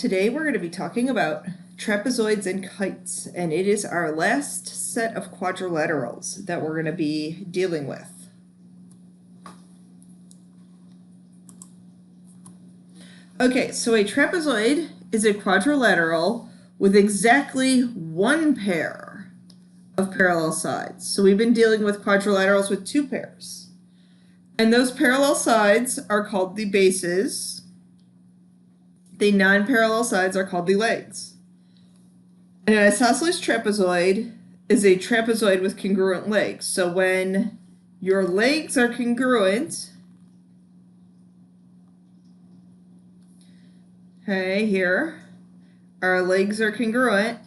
Today we're going to be talking about trapezoids and kites, and it is our last set of quadrilaterals that we're going to be dealing with. Okay, so a trapezoid is a quadrilateral with exactly one pair of parallel sides. So we've been dealing with quadrilaterals with two pairs. And those parallel sides are called the bases. The non-parallel sides are called the legs. And an isosceles trapezoid is a trapezoid with congruent legs. So when your legs are congruent, okay, here, our legs are congruent,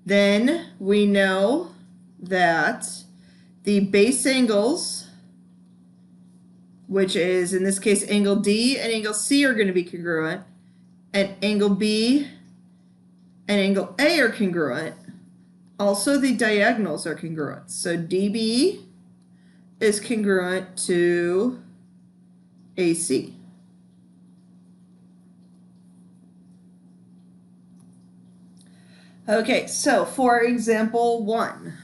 then we know that the base angles, which is in this case angle D and angle C, are going to be congruent, and angle B and angle A are congruent. Also, the diagonals are congruent. So DB is congruent to AC. Okay, so for example 1,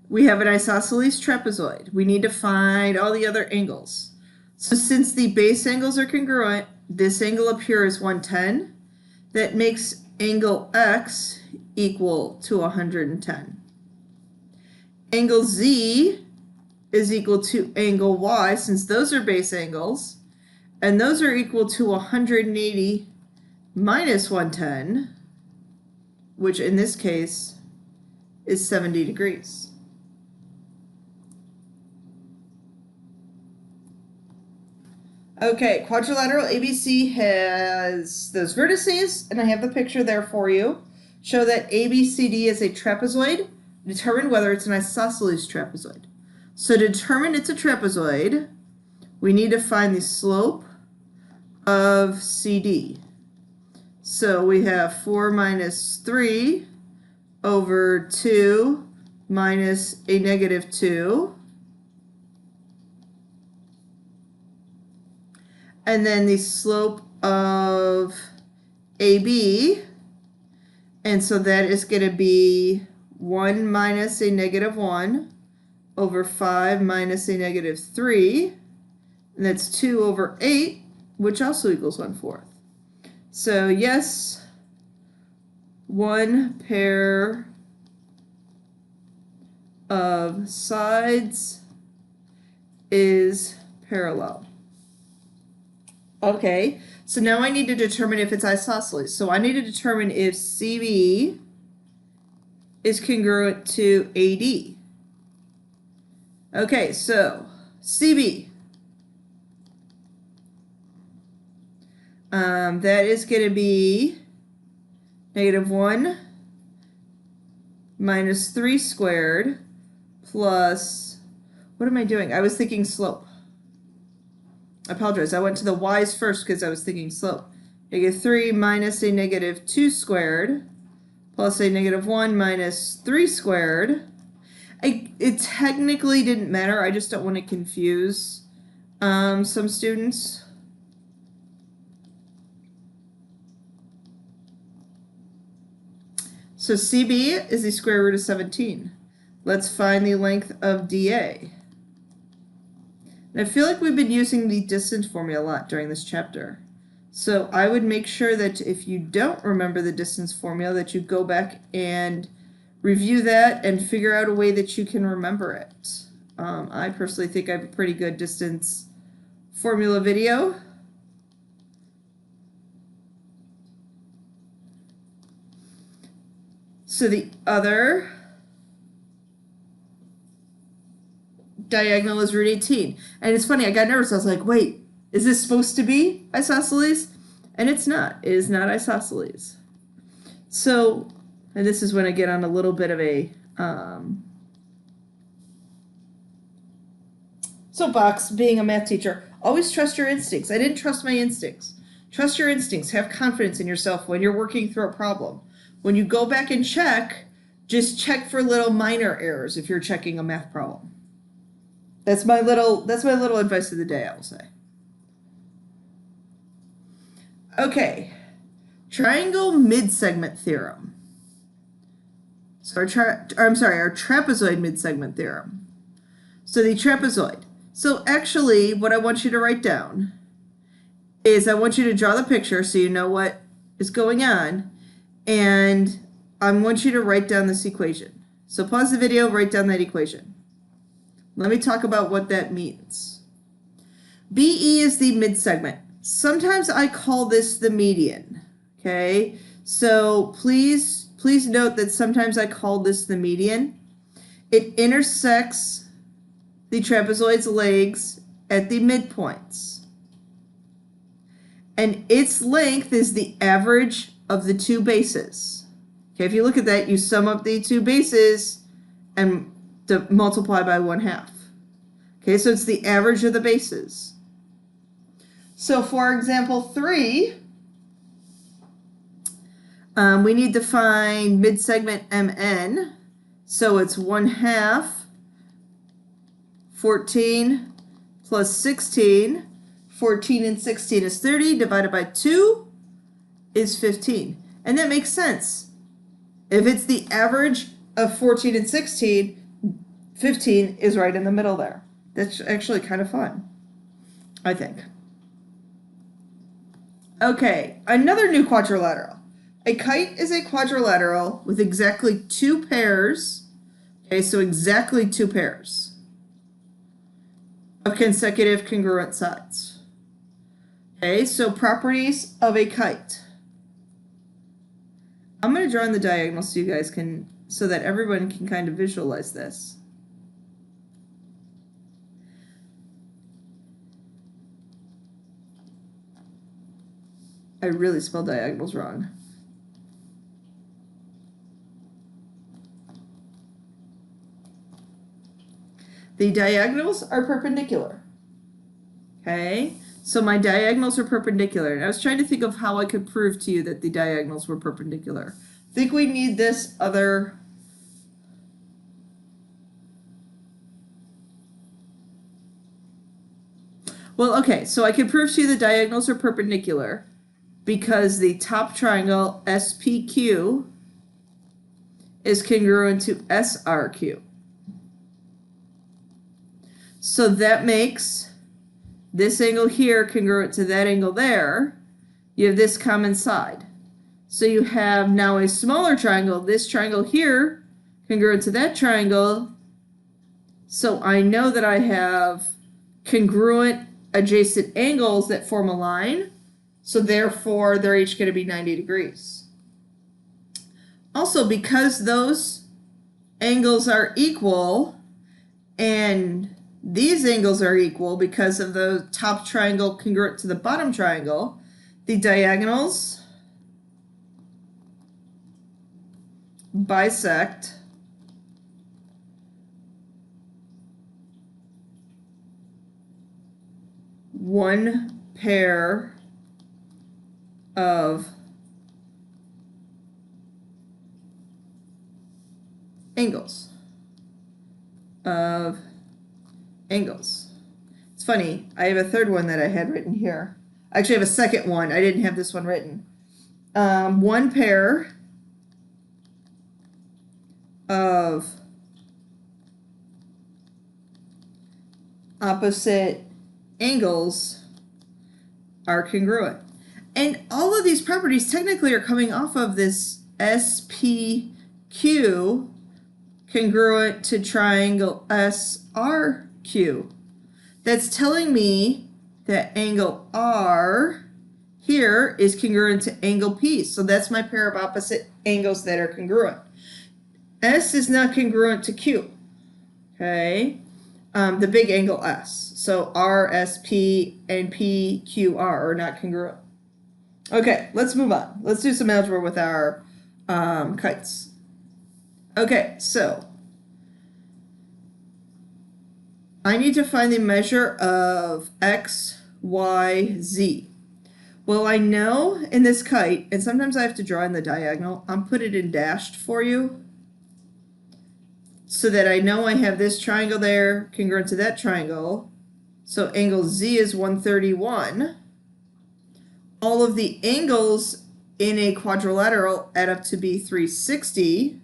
we have an isosceles trapezoid. We need to find all the other angles. So since the base angles are congruent, this angle up here is 110. That makes angle X equal to 110. Angle Z is equal to angle Y, since those are base angles, and those are equal to 180 minus 110, which in this case is 70 degrees. Okay, quadrilateral ABC has those vertices, and I have the picture there for you. Show that ABCD is a trapezoid. Determine whether it's an isosceles trapezoid. So to determine it's a trapezoid, we need to find the slope of CD. So we have 4 minus 3 over 2 minus a negative 2. And then the slope of AB, and so that is going to be 1 minus a negative 1 over 5 minus a negative 3, and that's 2 over 8, which also equals 1/4. So yes, one pair of sides is parallel. Okay, so now I need to determine if it's isosceles. So I need to determine if CV is congruent to AD. Okay, so CB. That is going to be negative 1 minus 3 squared plus, what am I doing? I was thinking slope. I apologize. I went to the y's first because I was thinking slope. Negative 3 minus a negative 2 squared plus a negative 1 minus 3 squared. It technically didn't matter. I just don't want to confuse some students. So CB is the square root of 17. Let's find the length of DA. And I feel like we've been using the distance formula a lot during this chapter. So I would make sure that if you don't remember the distance formula, that you go back and review that and figure out a way that you can remember it. I personally think I have a pretty good distance formula video. So the other diagonal is root 18. And it's funny, I got nervous. I was like, wait, is this supposed to be isosceles? And it's not. It is not isosceles. So, and this is when I get on a little bit of a soapbox being a math teacher. Always trust your instincts. I didn't trust my instincts. Trust your instincts. Have confidence in yourself when you're working through a problem. When you go back and check, just check for little minor errors if you're checking a math problem. That's my little advice of the day, I will say. Okay, Triangle midsegment theorem. So our trapezoid midsegment theorem. So the trapezoid. So actually what I want you to write down is I want you to draw the picture so you know what is going on, and I want you to write down this equation. So pause the video, write down that equation. Let me talk about what that means. BE is the midsegment. Sometimes I call this the median, okay? So please note that sometimes I call this the median. It intersects the trapezoid's legs at the midpoints. And its length is the average of the two bases. Okay, if you look at that, you sum up the two bases and multiply by 1/2. Okay, so it's the average of the bases. So for example 3, we need to find midsegment MN. So it's 1/2, 14 plus 16. 14 and 16 is 30, divided by 2 is 15. And that makes sense. If it's the average of 14 and 16, 15 is right in the middle there. That's actually kind of fun, I think. Okay, another new quadrilateral. A kite is a quadrilateral with exactly 2 pairs. Okay, so exactly 2 pairs of consecutive congruent sides. Okay, so properties of a kite. I'm going to draw in the diagonal so you guys can, so that everyone can kind of visualize this. I really spelled diagonals wrong. The diagonals are perpendicular. Okay, so my diagonals are perpendicular. And I was trying to think of how I could prove to you that the diagonals were perpendicular. I think we need this other. Well, okay, so I can prove to you the diagonals are perpendicular because the top triangle SPQ is congruent to SRQ. So that makes this angle here congruent to that angle there. You have this common side. So you have now a smaller triangle, this triangle here, congruent to that triangle. So I know that I have congruent adjacent angles that form a line. So therefore, they're each going to be 90 degrees. Also, because those angles are equal and these angles are equal because of the top triangle congruent to the bottom triangle, the diagonals bisect one pair of angles. It's funny, I have a third one that I had written here. I actually have a second one. I didn't have this one written. One pair of opposite angles are congruent. And all of these properties technically are coming off of this SPQ congruent to triangle SRQ. That's telling me that angle R here is congruent to angle P. So that's my pair of opposite angles that are congruent. S is not congruent to Q. Okay, the big angle S. So RSP and PQR are not congruent. Okay, let's move on. Let's do some algebra with our kites. Okay, so I need to find the measure of X, Y, Z. Well, I know in this kite, and sometimes I have to draw in the diagonal, I'll put it in dashed for you so that I know I have this triangle there congruent to that triangle. So angle Z is 131. All of the angles in a quadrilateral add up to be 360.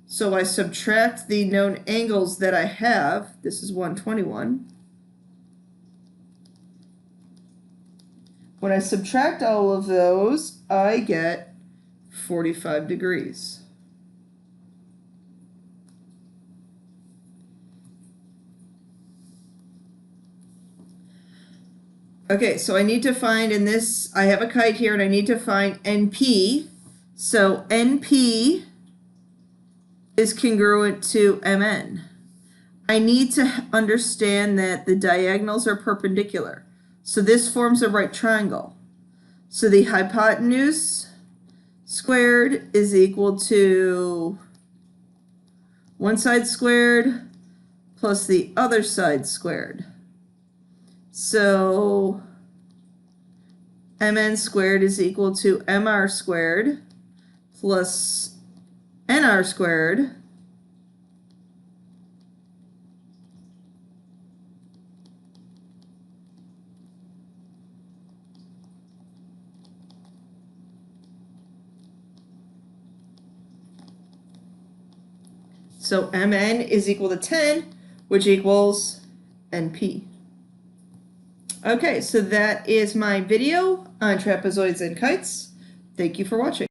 So I subtract the known angles that I have. This is 121. When I subtract all of those, I get 45 degrees. Okay, so I need to find in this, I have a kite here and I need to find NP. So NP is congruent to MN. I need to understand that the diagonals are perpendicular. So this forms a right triangle. So the hypotenuse squared is equal to one side squared plus the other side squared. So mn squared is equal to mr squared plus nr squared so mn is equal to 10, which equals np. Okay, so that is my video on trapezoids and kites. Thank you for watching.